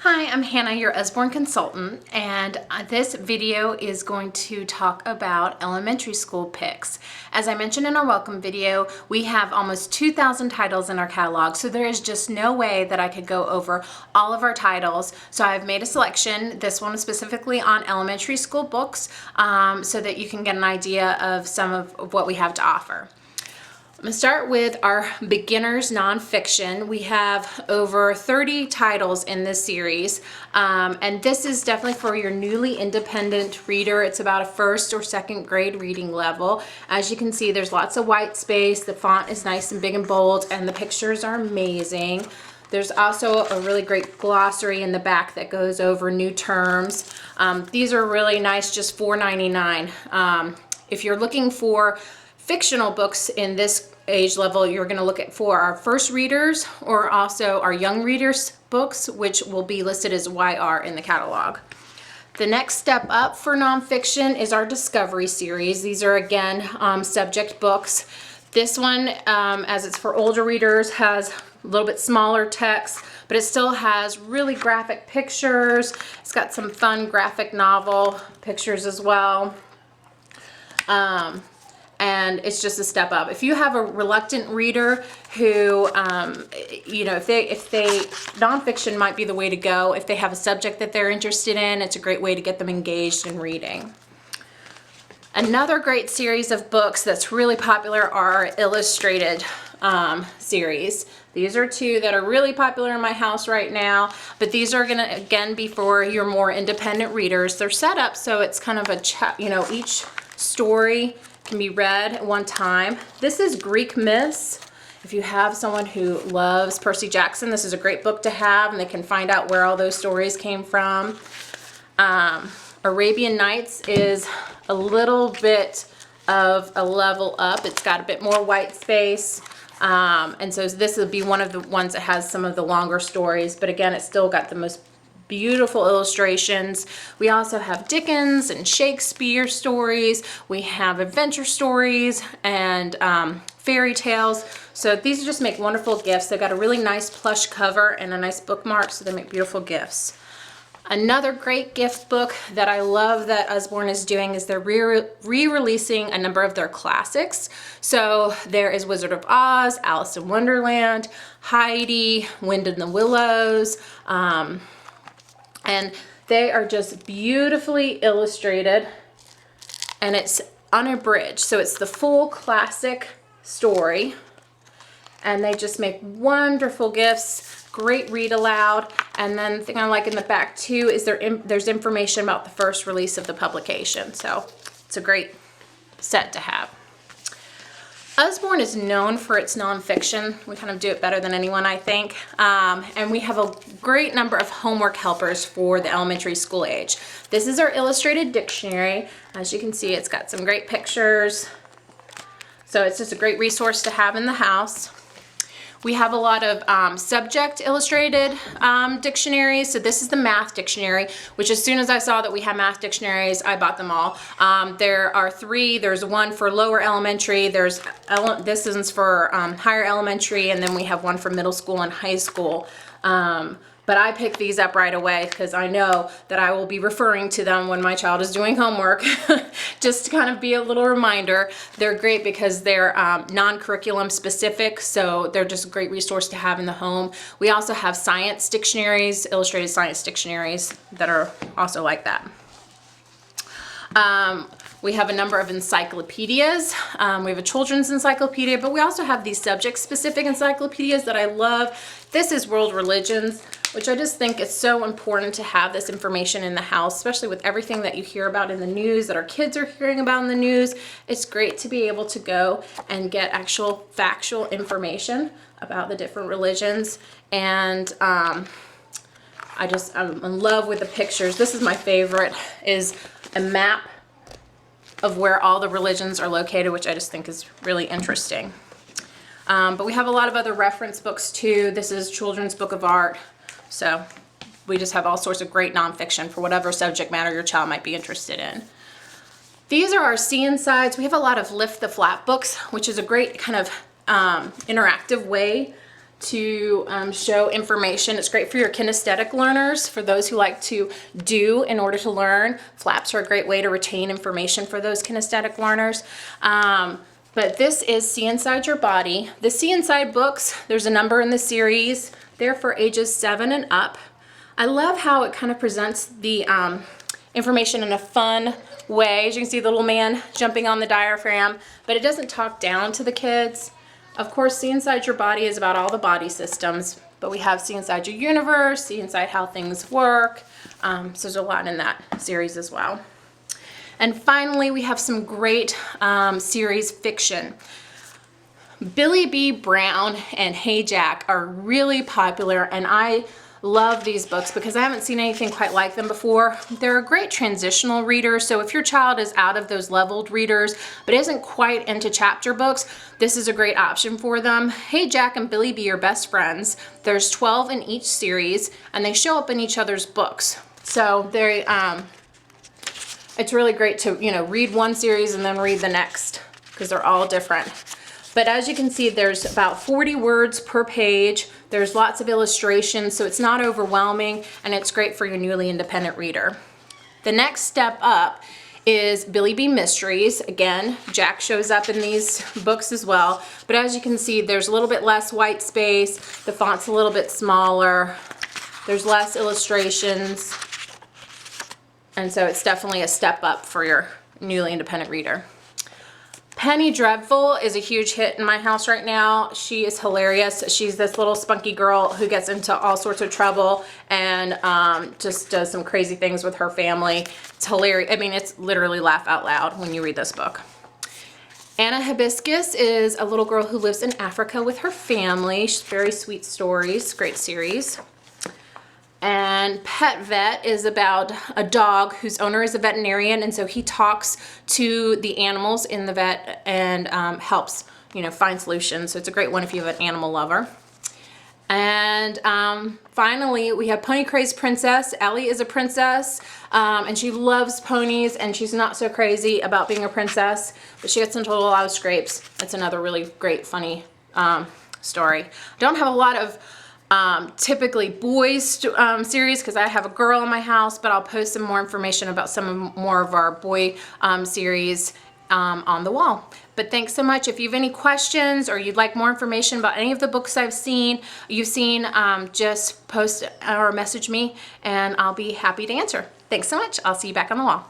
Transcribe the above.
Hi, I'm Hannah, your Usborne consultant, and this video is going to talk about elementary school picks. As I mentioned in our welcome video, we have almost 2,000 titles in our catalog, so there is just no way that I could go over all of our titles. So I've made a selection. This one is specifically on elementary school books, so that you can get an idea of some of what we have to offer. I'm going to start with our beginners nonfiction. We have over 30 titles in this series, and this is definitely for your newly independent reader. It's about a first or second grade reading level. As you can see, there's lots of white space. The font is nice and big and bold, and the pictures are amazing. There's also a really great glossary in the back that goes over new terms. These are really nice, just $4.99. If you're looking for fictional books in this age level, you're going to look at for our first readers or also our young readers books, which will be listed as YR in the catalog. The next step up for nonfiction is our Discovery series. These are again subject books. This one, as it's for older readers, has a little bit smaller text, but it still has really graphic pictures. It's got some fun graphic novel pictures as well. And it's just a step up. If you have a reluctant reader who, if they nonfiction might be the way to go. If they have a subject that they're interested in, it's a great way to get them engaged in reading. Another great series of books that's really popular are our illustrated series. These are two that are really popular in my house right now, but these are gonna again be for your more independent readers. They're set up so it's kind of a each story can be read at one time. This is Greek myths. If you have someone who loves Percy Jackson, this is a great book to have, and they can find out where all those stories came from. Arabian Nights is a little bit of a level up. It's got a bit more white space. And so this will be one of the ones that has some of the longer stories, but again, it's still got the most beautiful illustrations. We also have Dickens and Shakespeare stories. We have adventure stories and fairy tales. So these just make wonderful gifts. They've got a really nice plush cover and a nice bookmark, so they make beautiful gifts. Another great gift book that I love that Usborne is doing is they're re-releasing a number of their classics. So there is Wizard of Oz, Alice in Wonderland, Heidi, Wind in the Willows, and they are just beautifully illustrated, and it's unabridged. So it's the full classic story, and they just make wonderful gifts, great read aloud. And then the thing I like in the back too is there's information about the first release of the publication. So it's a great set to have. Usborne is known for its nonfiction. We kind of do it better than anyone, I think. And we have a great number of homework helpers for the elementary school age. This is our illustrated dictionary. As you can see, it's got some great pictures. So it's just a great resource to have in the house. We have a lot of subject illustrated dictionaries. So this is the math dictionary, which as soon as I saw that we had math dictionaries, I bought them all. There are three. There's one for lower elementary. This is for higher elementary, and then we have one for middle school and high school. But I picked these up right away because I know that I will be referring to them when my child is doing homework, just to kind of be a little reminder. They're great because they're non-curriculum specific, so they're just a great resource to have in the home. We also have science dictionaries, illustrated science dictionaries that are also like that. We have a number of encyclopedias. We have a children's encyclopedia, but we also have these subject-specific encyclopedias that I love. This is World Religions, which I just think it's so important to have this information in the house, especially with everything that you hear about in the news, that our kids are hearing about in the news. It's great to be able to go and get actual factual information about the different religions. And I'm in love with the pictures. This is my favorite, is a map of where all the religions are located, which I just think is really interesting. But we have a lot of other reference books too. This is Children's Book of Art. So we just have all sorts of great nonfiction for whatever subject matter your child might be interested in. These are our See Insides. We have a lot of Lift the Flap books, which is a great kind of interactive way to show information. It's great for your kinesthetic learners, for those who like to do in order to learn. Flaps are a great way to retain information for those kinesthetic learners. But this is See Inside Your Body. The See Inside books, there's a number in the series. They're for ages 7 and up. I love how it kind of presents the information in a fun way. As you can see, the little man jumping on the diaphragm, but it doesn't talk down to the kids. Of course, See Inside Your Body is about all the body systems, but we have See Inside Your Universe, See Inside How Things Work. So there's a lot in that series as well. And finally, we have some great series fiction. Billy B. Brown and Hey Jack are really popular, and I love these books because I haven't seen anything quite like them before. They're a great transitional reader, so if your child is out of those leveled readers but isn't quite into chapter books, this is a great option for them. Hey Jack and Billy B are best friends. There's 12 in each series, and they show up in each other's books. So they, it's really great to, you know, read one series and then read the next because they're all different. But as you can see, there's about 40 words per page. There's lots of illustrations, so it's not overwhelming, and it's great for your newly independent reader. The next step up is Billy B. Mysteries. Again, Jack shows up in these books as well. But as you can see, there's a little bit less white space. The font's a little bit smaller. There's less illustrations. And so it's definitely a step up for your newly independent reader. Penny Dreadful is a huge hit in my house right now. She is hilarious. She's this little spunky girl who gets into all sorts of trouble and just does some crazy things with her family. It's hilarious. I mean, it's literally laugh out loud when you read this book. Anna Hibiscus is a little girl who lives in Africa with her family. She's very sweet stories. Great series. And Pet Vet is about a dog whose owner is a veterinarian, and so he talks to the animals in the vet and helps, you know, find solutions. So it's a great one if you have an animal lover. And finally, we have Pony Crazed Princess. Ellie is a princess, and she loves ponies, and she's not so crazy about being a princess, but she gets into a lot of scrapes. It's another really great, funny story. Don't have a lot of typically boys series because I have a girl in my house, but I'll post some more information about more of our boy series on the wall. But thanks so much. If you have any questions or you'd like more information about any of the books you've seen, just post or message me and I'll be happy to answer. Thanks so much. I'll see you back on the wall.